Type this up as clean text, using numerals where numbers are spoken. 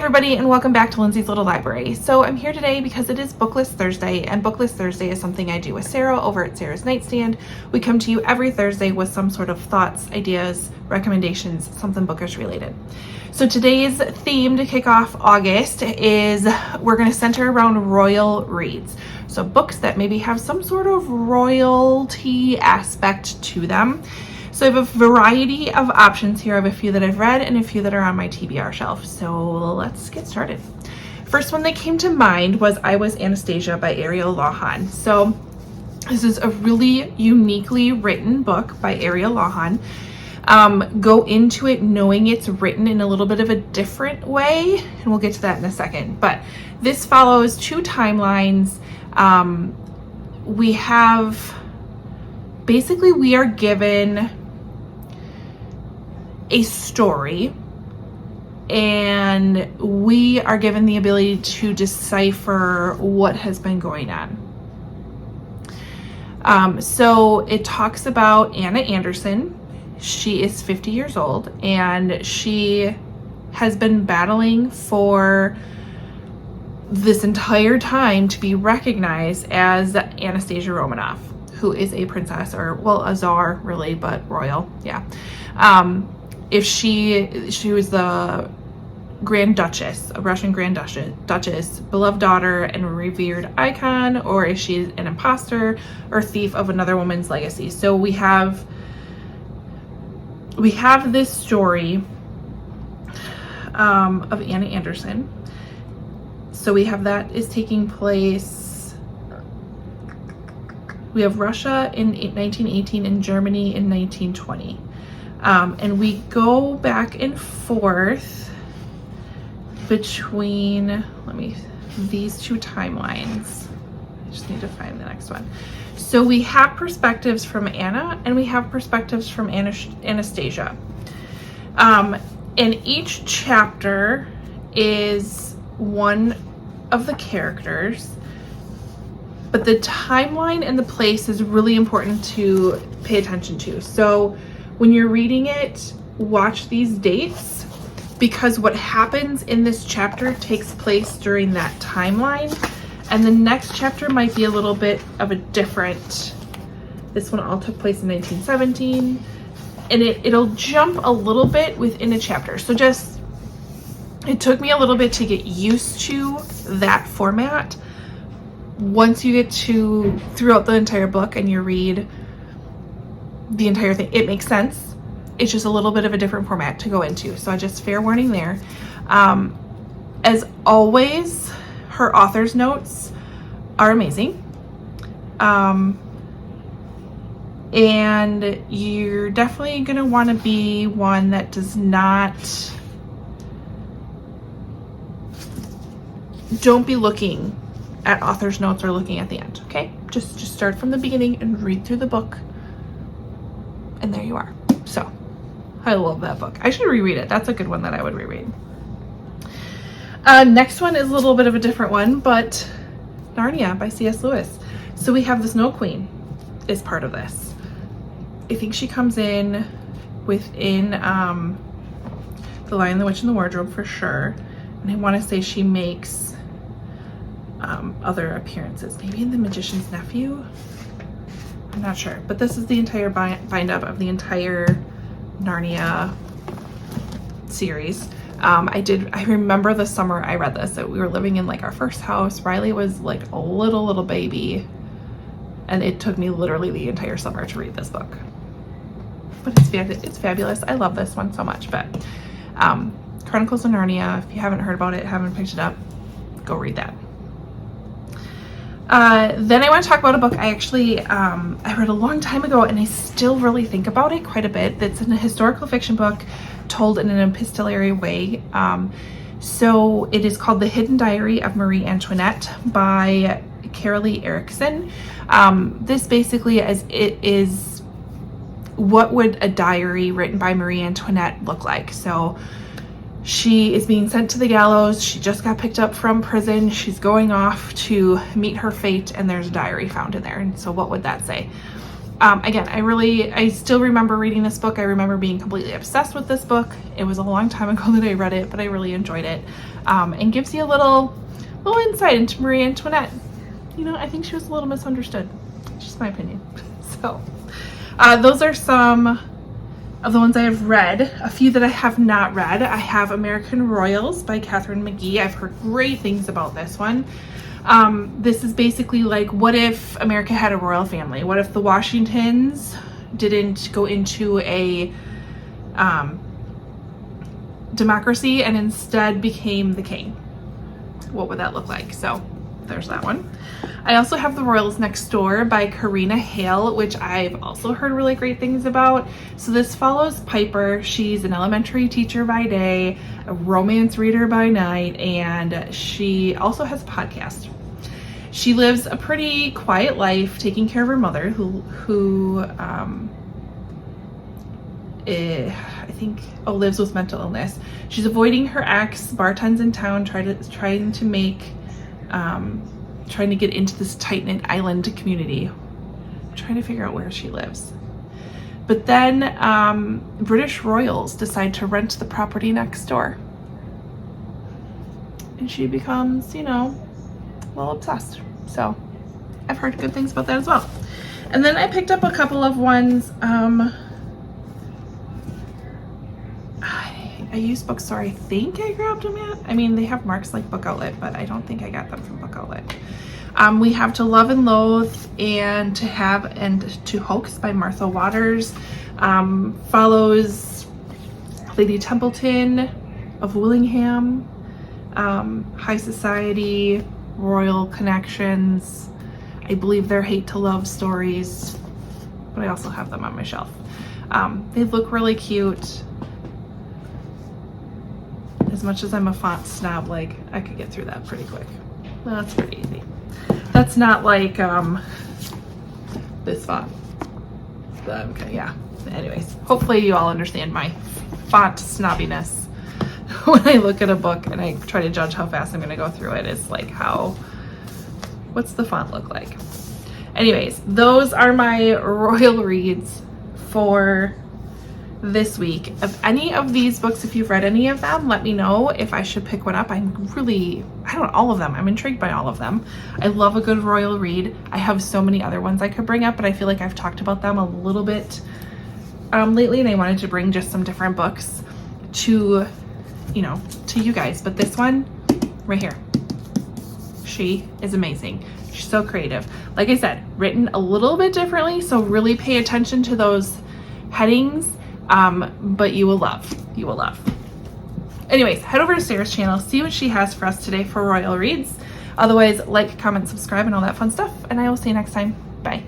everybody, and welcome back to Lindsey's Little Library. So I'm here today because it is Booklist Thursday, and Booklist Thursday is something I do with Sarah over at Sarah's Nightstand. We come to you every Thursday with some sort of thoughts, ideas, recommendations, something bookish related. So today's theme to kick off August is we're going to center around royal reads. So books that maybe have some sort of royalty aspect to them. So I have a variety of options here. I have a few that I've read and a few that are on my TBR shelf. So let's get started. First one that came to mind was I Was Anastasia by Ariel Lawhon. So this is a really uniquely written book by Ariel Lawhon. Go into it knowing it's written in a little bit of a different way, and we'll get to that in a second. But this follows two timelines. We are given a story, and we are given the ability to decipher what has been going on. So it talks about Anna Anderson. She is 50 years old, and she has been battling for this entire time to be recognized as Anastasia Romanoff, who is a princess, or well, a czar really, but royal. Yeah. If she was the Grand Duchess, a Russian Grand Duchess, beloved daughter and revered icon, or is she an imposter or thief of another woman's legacy? So we have this story of Anna Anderson. So we have that is taking place. We have Russia in 1918 and Germany in 1920. And we go back and forth between, these two timelines. I just need to find the next one. So we have perspectives from Anna and we have perspectives from Anastasia. And each chapter is one of the characters, but the timeline and the place is really important to pay attention to. So when you're reading it, watch these dates, because what happens in this chapter takes place during that timeline, and the next chapter might be a little bit of a different. This one all took place in 1917, and it'll jump a little bit within a chapter. So it took me a little bit to get used to that format. Once you get throughout the entire book and you read the entire thing, it makes sense. It's just a little bit of a different format to go into. So just fair warning there. As always, her author's notes are amazing. And you're definitely going to want to be one that does not, don't be looking at author's notes or looking at the end, okay? Just start from the beginning and read through the book. And there you are. So I love that book. I should reread it. That's a good one that I would reread. Next one is a little bit of a different one, but Narnia by C.S. Lewis. So we have the Snow Queen is part of this. I think she comes in within The Lion, the Witch, and the Wardrobe for sure. And I want to say she makes other appearances. Maybe in The Magician's Nephew? I'm not sure, but this is the entire bind up of the entire Narnia series. I remember the summer I read this, that we were living in like our first house. Riley was like a little baby, and it took me literally the entire summer to read this book. But it's fabulous. I love this one so much. But Chronicles of Narnia, if you haven't heard about it, haven't picked it up, go read that. Then I want to talk about a book I actually I read a long time ago, and I still really think about it quite a bit. That's a historical fiction book told in an epistolary way. So it is called The Hidden Diary of Marie Antoinette by Carolee Erickson. This basically is what would a diary written by Marie Antoinette look like. So she is being sent to the gallows. She just got picked up from prison. She's going off to meet her fate, and there's a diary found in there. And so what would that say? Again, I still remember reading this book. I remember being completely obsessed with this book. It was a long time ago that I read it, but I really enjoyed it. And gives you a little insight into Marie Antoinette. You know, I think she was a little misunderstood. Just my opinion. So, those are some of the ones I have read. A few that I have not read. I have American Royals by Catherine McGee. I've heard great things about this one. This is basically like, what if America had a royal family? What if the Washingtons didn't go into a democracy and instead became the king? What would that look like? So there's that one. I also have The Royals Next Door by Karina Hale, which I've also heard really great things about. So this follows Piper. She's an elementary teacher by day, a romance reader by night, and she also has a podcast. She lives a pretty quiet life taking care of her mother, who I think lives with mental illness. She's avoiding her ex, bartends in town, trying to get into this tight-knit island community, trying to figure out where she lives. But then British royals decide to rent the property next door, and she becomes, you know, a little obsessed. So I've heard good things about that as well. And then I picked up a couple of ones. I used Bookstore. I think I grabbed them at. I mean, they have marks like Book Outlet, but I don't think I got them from Book Outlet. We have To Love and Loathe and To Have and To Hoax by Martha Waters. Follows Lady Templeton of Willingham, High Society, Royal Connections. I believe they're hate to love stories, but I also have them on my shelf. They look really cute. As much as I'm a font snob, like, I could get through that pretty quick. Well, that's pretty easy. That's not like this font. Okay, yeah. Anyways, hopefully you all understand my font snobbiness when I look at a book and I try to judge how fast I'm going to go through it. It's like, what's the font look like? Anyways, those are my royal reads for this week. Of any of these books, if you've read any of them, let me know if I should pick one up. All of them. I'm intrigued by all of them. I love a good royal read. I have so many other ones I could bring up, but I feel like I've talked about them a little bit lately, and I wanted to bring just some different books to you guys. But this one right here, she is amazing. She's so creative. Like I said, written a little bit differently, so really pay attention to those headings. But you will love. Anyways, head over to Sarah's channel, see what she has for us today for royal reads. Otherwise, like, comment, subscribe, and all that fun stuff. And I will see you next time. Bye.